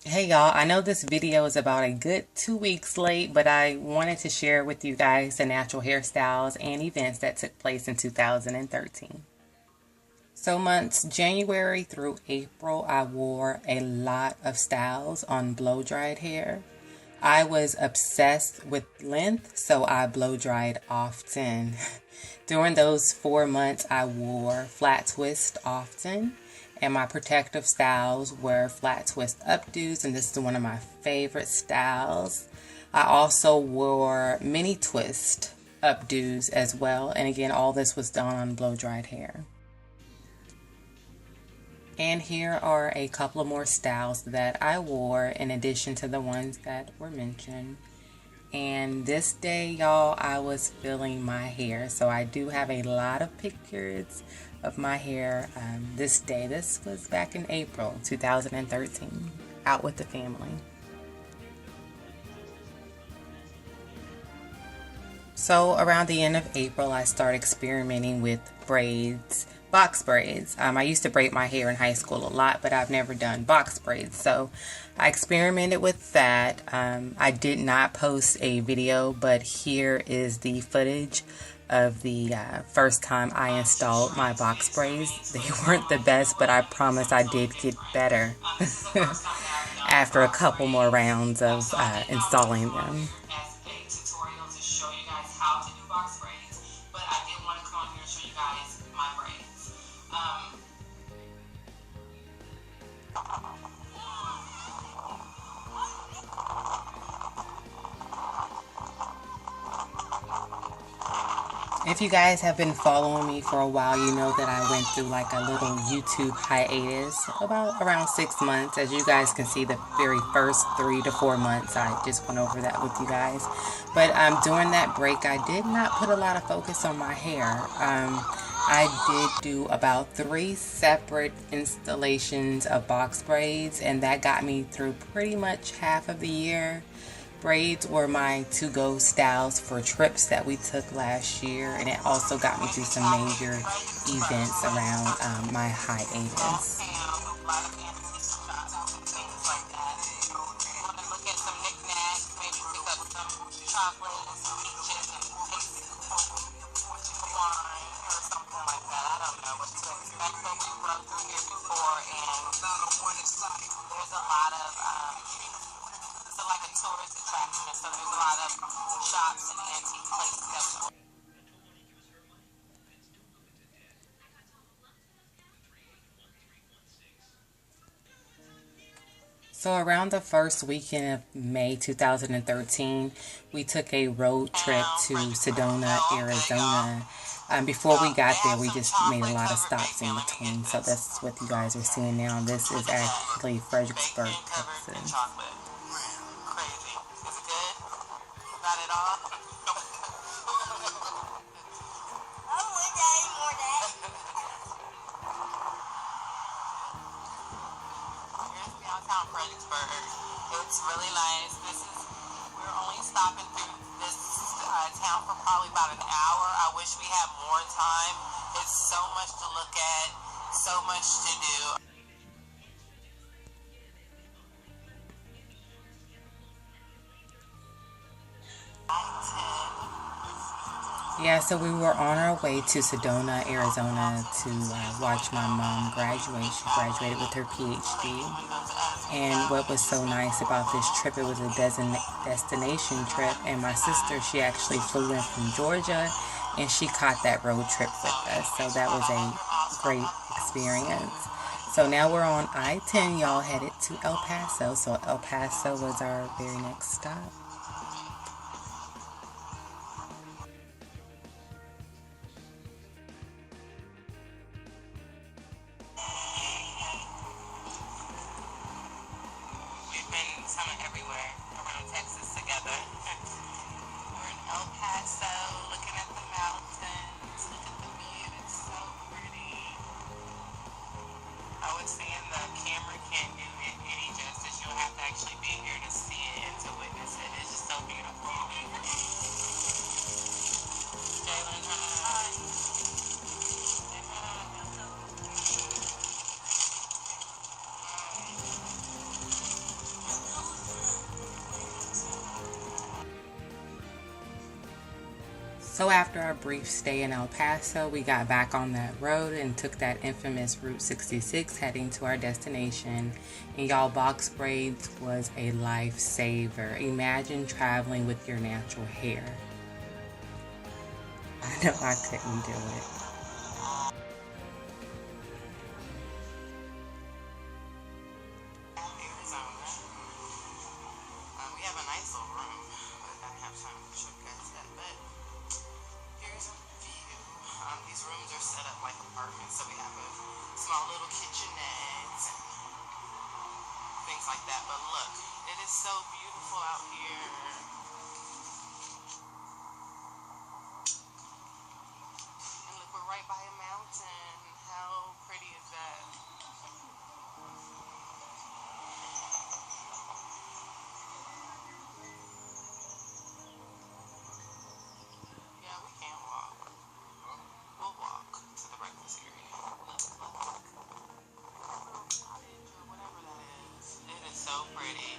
Hey y'all, I know this video is about a good 2 weeks late, but I wanted to share with you guys the natural hairstyles and events that took place in 2013. So months January through April, I wore a lot of styles on blow dried hair. I was obsessed with length, so I blow dried often. During those 4 months, I wore flat twist often, and my protective styles were flat twist updos, and this is one of my favorite styles. I also wore mini twist updos as well, and again, all this was done on blow dried hair. And here are a couple of more styles that I wore in addition to the ones that were mentioned. And this day, y'all, I was feeling my hair. So I do have a lot of pictures of my hair this day. This was back in April 2013, out with the family. So around the end of April, I started experimenting with braids, box braids. I used to braid my hair in high school a lot, but I've never done box braids. So I experimented with that. I did not post a video, but here is the footage of the first time I installed my box braids. They weren't the best, but I promise I did get better after a couple more rounds of installing them. If you guys have been following me for a while, you know that I went through like a little YouTube hiatus about around 6 months. As you guys can see, the very first 3 to 4 months, I just went over that with you guys. But during that break, I did not put a lot of focus on my hair. I did do about 3 separate installations of box braids, and that got me through pretty much half of the year. Braids were my to-go styles for trips that we took last year, and it also got me through some major events around my hiatus. So around the first weekend of May 2013, we took a road trip to Sedona, Arizona. Before we got there, we just made a lot of stops in between. So that's what you guys are seeing now. This is actually Fredericksburg, Texas. It's really nice. We're only stopping through this town for probably about an hour. I wish we had more time. It's so much to look at, so much to do. Yeah, so we were on our way to Sedona, Arizona to watch my mom graduate. She graduated with her PhD. And what was so nice about this trip, it was a destination trip. And my sister, she actually flew in from Georgia, and she caught that road trip with us. So that was a great experience. So now we're on I-10, y'all, headed to El Paso. So El Paso was our very next stop. Everywhere around Texas together. We're in El Paso, looking at the mountains. Look at the view, it's so pretty. I was saying the camera can't do it any justice. You'll have to actually be here to see it and to witness it. It's just so beautiful. Jalen, hi. So after our brief stay in El Paso, we got back on that road and took that infamous Route 66 heading to our destination. And y'all, box braids was a lifesaver. Imagine traveling with your natural hair. I know I couldn't do it. We have a nice little room, but I don't have time to show you guys that. But here's a view. These rooms are set up like apartments, so we have a small little kitchenette and things like that. But look, it is so beautiful out here. And look, we're right by a mountain. How pretty is that? Yeah, we can walk. We'll walk to the breakfast area. Look, look, look. Little cottage or whatever that is. It is so pretty.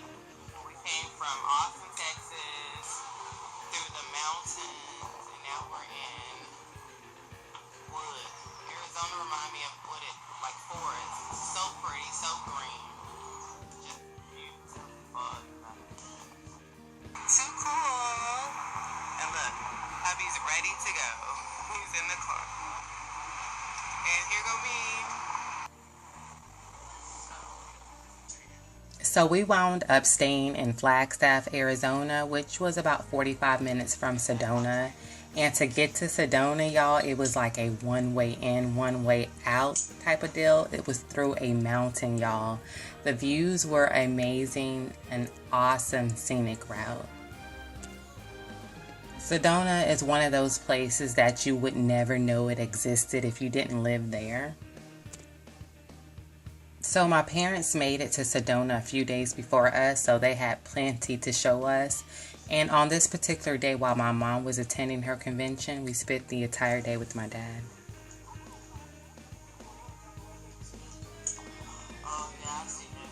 We came from Austin, Texas, through the mountains, and now we're in wood. Arizona reminds me of wooded, like forest. So pretty, so green. Just beautiful. Too cool. And look, hubby's ready to go. He's in the car. And here go me. So we wound up staying in Flagstaff, Arizona, which was about 45 minutes from Sedona. And to get to Sedona, y'all, it was like a one-way in, one-way out type of deal. It was through a mountain, y'all. The views were amazing, an awesome scenic route. Sedona is one of those places that you would never know it existed if you didn't live there. So my parents made it to Sedona a few days before us, so they had plenty to show us. And on this particular day, while my mom was attending her convention, we spent the entire day with my dad. Oh, yeah, I've seen it.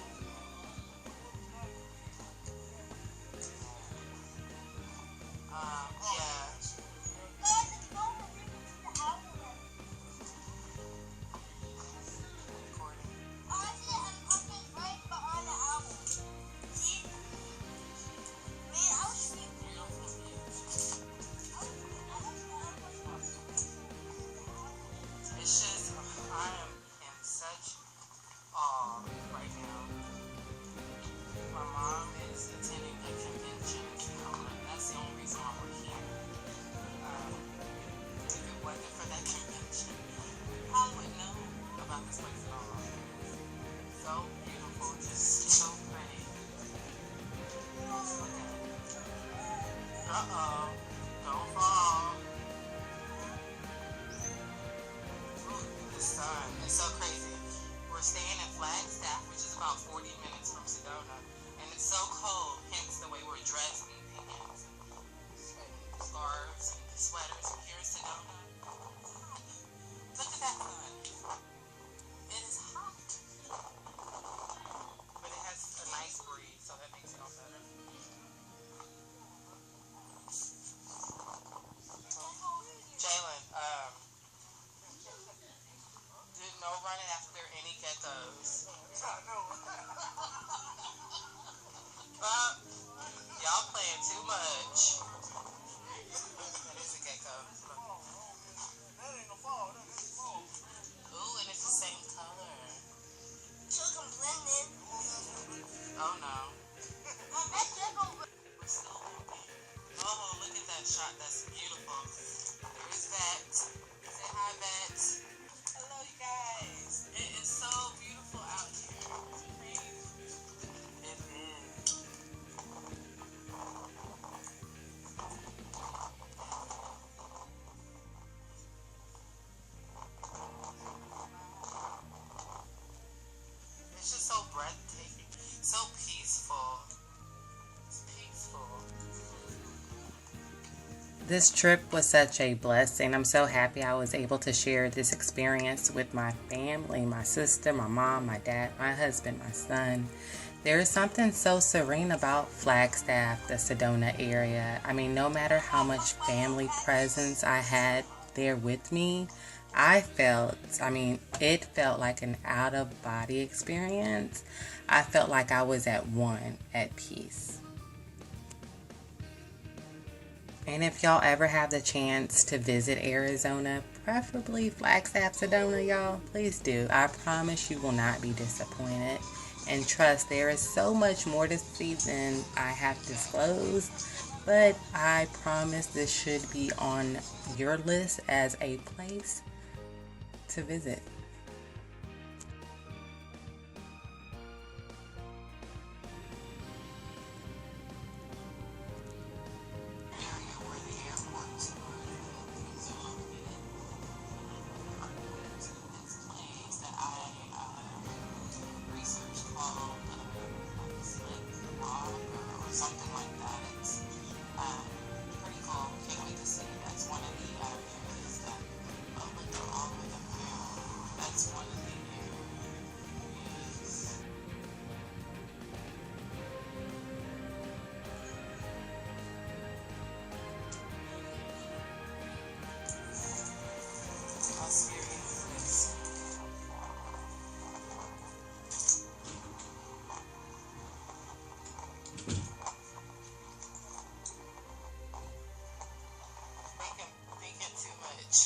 Yeah. It's just, I am in such awe right now. My mom is attending a convention in Sedona. That's the only reason why we're here. If it wasn't for that convention, I wouldn't know about this place at all. So beautiful, just so pretty. Just look at it. Uh-oh, don't fall. The sun. It's so crazy. We're staying in Flagstaff, which is about 40 minutes from Sedona, and it's so cold, hence the way we're dressed in pants and scarves and sweaters. And here's Sedona. Look at that sun. It is hot, but it has a nice breeze, so that makes it all better. Jalen, no running after any geckos. Y'all playing too much. That is a gecko. That ain't no fall. Ooh, and it's the same color. Children blended. Oh no. We're still moving. Oh, look at that shot. That's beautiful. There's that. Say hi, Vet. Hello, you guys. It is so beautiful out here. It's crazy. It is. It's just so breathtaking. So peaceful. It's peaceful. This trip was such a blessing. I'm so happy I was able to share this experience with my family, my sister, my mom, my dad, my husband, my son. There is something so serene about Flagstaff, the Sedona area. I mean, no matter how much family presence I had there with me, it felt like an out of body experience. I felt like I was at one, at peace. And if y'all ever have the chance to visit Arizona, preferably Flagstaff, Sedona, y'all, please do. I promise you will not be disappointed. And trust, there is so much more to see than I have disclosed. But I promise this should be on your list as a place to visit. Something like that. It's pretty cool. Can't wait to see it. That's one of the areas that look all the way up there. That's one of the areas. How serious is this? Thinking too much.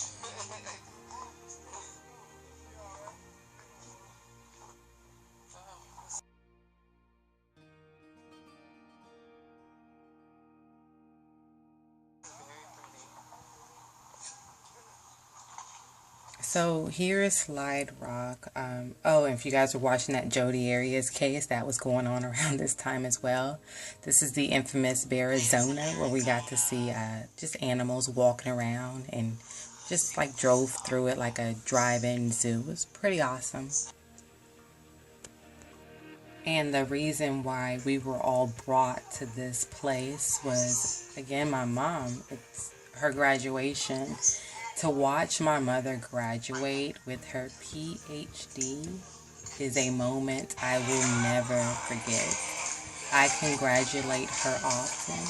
So here is Slide Rock. Oh, and if you guys are watching that Jody Arias case, that was going on around this time as well. This is the infamous Arizona, where we got to see just animals walking around and just like drove through it like a drive-in zoo. It was pretty awesome. And the reason why we were all brought to this place was, again, my mom. It's her graduation. To watch my mother graduate with her PhD is a moment I will never forget. I congratulate her often,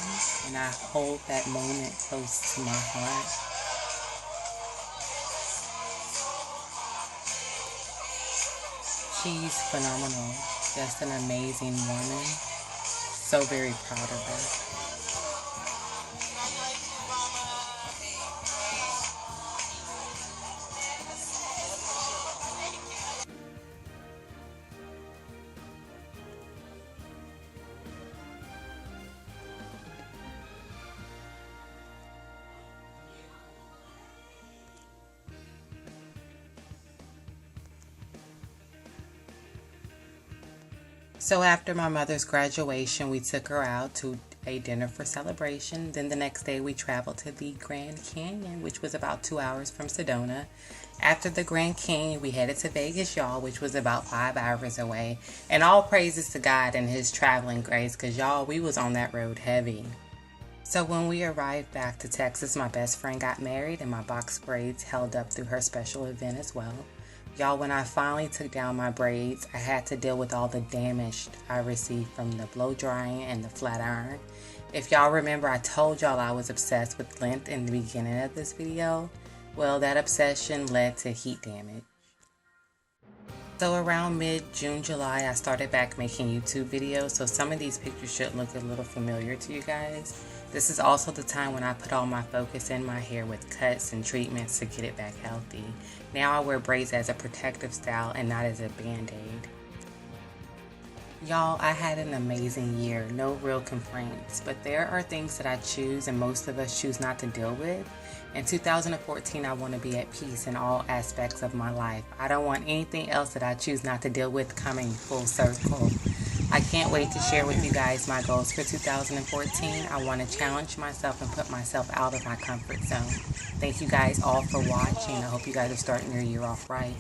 and I hold that moment close to my heart. She's phenomenal, just an amazing woman. So very proud of her. So after my mother's graduation, we took her out to a dinner for celebration. Then the next day we traveled to the Grand Canyon, which was about 2 hours from Sedona. After the Grand Canyon, we headed to Vegas, y'all, which was about 5 hours away. And all praises to God and his traveling grace, because y'all, we was on that road heavy. So when we arrived back to Texas, my best friend got married and my box braids held up through her special event as well. Y'all, when I finally took down my braids, I had to deal with all the damage I received from the blow drying and the flat iron. If y'all remember, I told y'all I was obsessed with length in the beginning of this video. Well, that obsession led to heat damage. So around mid-June, July, I started back making YouTube videos, so some of these pictures should look a little familiar to you guys. This is also the time when I put all my focus in my hair with cuts and treatments to get it back healthy. Now I wear braids as a protective style and not as a band-aid. Y'all, I had an amazing year, no real complaints, but there are things that I choose and most of us choose not to deal with. In 2014, I want to be at peace in all aspects of my life. I don't want anything else that I choose not to deal with coming full circle. I can't wait to share with you guys my goals for 2014. I want to challenge myself and put myself out of my comfort zone. Thank you guys all for watching. I hope you guys are starting your year off right.